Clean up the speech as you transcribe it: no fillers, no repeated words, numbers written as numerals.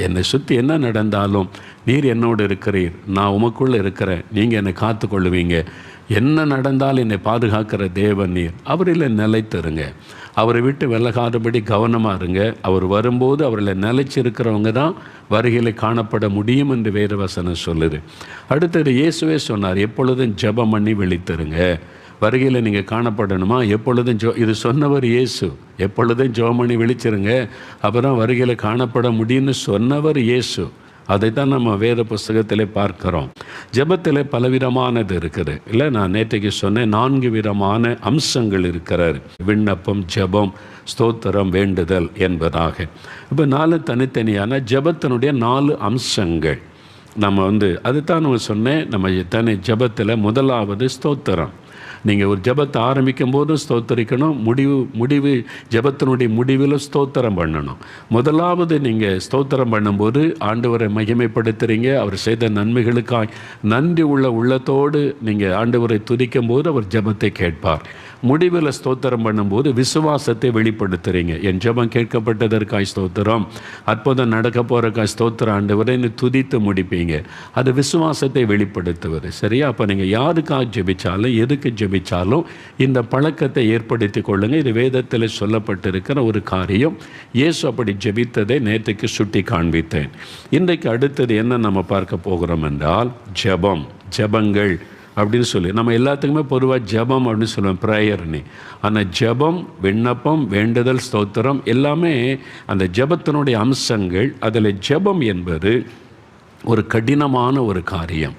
என்னை சுற்றி என்ன நடந்தாலும் நீர் என்னோடு இருக்கிறீர், நான் உமக்குள்ளே இருக்கிறேன், நீங்கள் என்னை காத்து கொள்ளுவீங்க. என்ன நடந்தாலும் என்னை பாதுகாக்கிற தேவன் நீர். அவரில் நிலைத்திருங்க. அவரை விட்டு விலகாதபடி கவனமாக இருங்க. அவர் வரும்போது அவரில் நிலைச்சிருக்கிறவங்க தான் வருகையில் காணப்பட முடியும் என்று வேறு வசனம் சொல்லுது. அடுத்தது இயேசுவே சொன்னார், எப்பொழுதும் ஜெபம் பண்ணி விழித்திருங்க. வருகையில் நீங்கள் காணப்படணுமா, எப்பொழுதும் இது சொன்னவர் இயேசு. எப்பொழுதும் ஜெபம் பண்ணி விழிச்சிருங்க, அப்புறம் வருகையில் காணப்பட முடியும்னு சொன்னவர் இயேசு. அதை தான் நம்ம வேத புஸ்தகத்தில் பார்க்கிறோம். ஜெபத்தில் பலவிதமானது இருக்குது இல்லை. நான் நேற்றைக்கு சொன்னேன் 4 விதமான அம்சங்கள் இருக்கிறார். விண்ணப்பம், ஜெபம், ஸ்தோத்திரம், வேண்டுதல் என்பதாக. இப்போ 4 தனித்தனியான ஜெபத்தினுடைய 4 அம்சங்கள் நம்ம அதுதான் நம்ம சொன்னேன். நம்ம ஜெபத்தில் முதலாவது ஸ்தோத்திரம். நீங்கள் ஒரு ஜெபத்தை ஆரம்பிக்கும் போது ஸ்தோத்தரிக்கணும், முடிவு ஜெபத்தினுடைய முடிவில் ஸ்தோத்திரம் பண்ணணும். முதலாவது நீங்கள் ஸ்தோத்திரம் பண்ணும்போது ஆண்டவரை மகிமைப்படுத்துகிறீங்க. அவர் செய்த நன்மைகளுக்காய் நன்றி உள்ள உள்ளத்தோடு நீங்கள் ஆண்டவரை துதிக்கும் போது அவர் ஜெபத்தை கேட்பார். முடிவில் ஸ்தோத்திரம் பண்ணும்போது விசுவாசத்தை வெளிப்படுத்துகிறீங்க. என் ஜெபம் கேட்கப்பட்டதற்காய் ஸ்தோத்திரம், அற்புதம் நடக்க போகிறக்காய் ஸ்தோத்திரம் ஆண்டவரை துதித்து முடிப்பீங்க. அது விசுவாசத்தை வெளிப்படுத்துவது. சரியா? அப்போ நீங்கள் யாருக்காக ஜெபிச்சாலும் எதுக்கு ஜெபிச்சாலும் இந்த பழக்கத்தை ஏற்படுத்தி கொள்ளுங்கள். இது வேதத்தில் சொல்லப்பட்டிருக்கிற ஒரு காரியம். இயேசு அப்படி ஜெபித்ததை நேற்றுக்கு சுட்டி காண்பித்தேன். இன்றைக்கு அடுத்தது என்ன நம்ம பார்க்க போகிறோம் என்றால் ஜெபங்கள் அப்படின்னு சொல்லி நம்ம எல்லாத்துக்குமே பொதுவாக ஜெபம் அப்படின்னு சொல்லுவோம், ப்ரேயர்னு. ஆனால் ஜெபம், விண்ணப்பம், வேண்டுதல், ஸ்தோத்திரம் எல்லாமே அந்த ஜெபத்தினுடைய அம்சங்கள். அதில் ஜெபம் என்பது ஒரு கடினமான ஒரு காரியம்.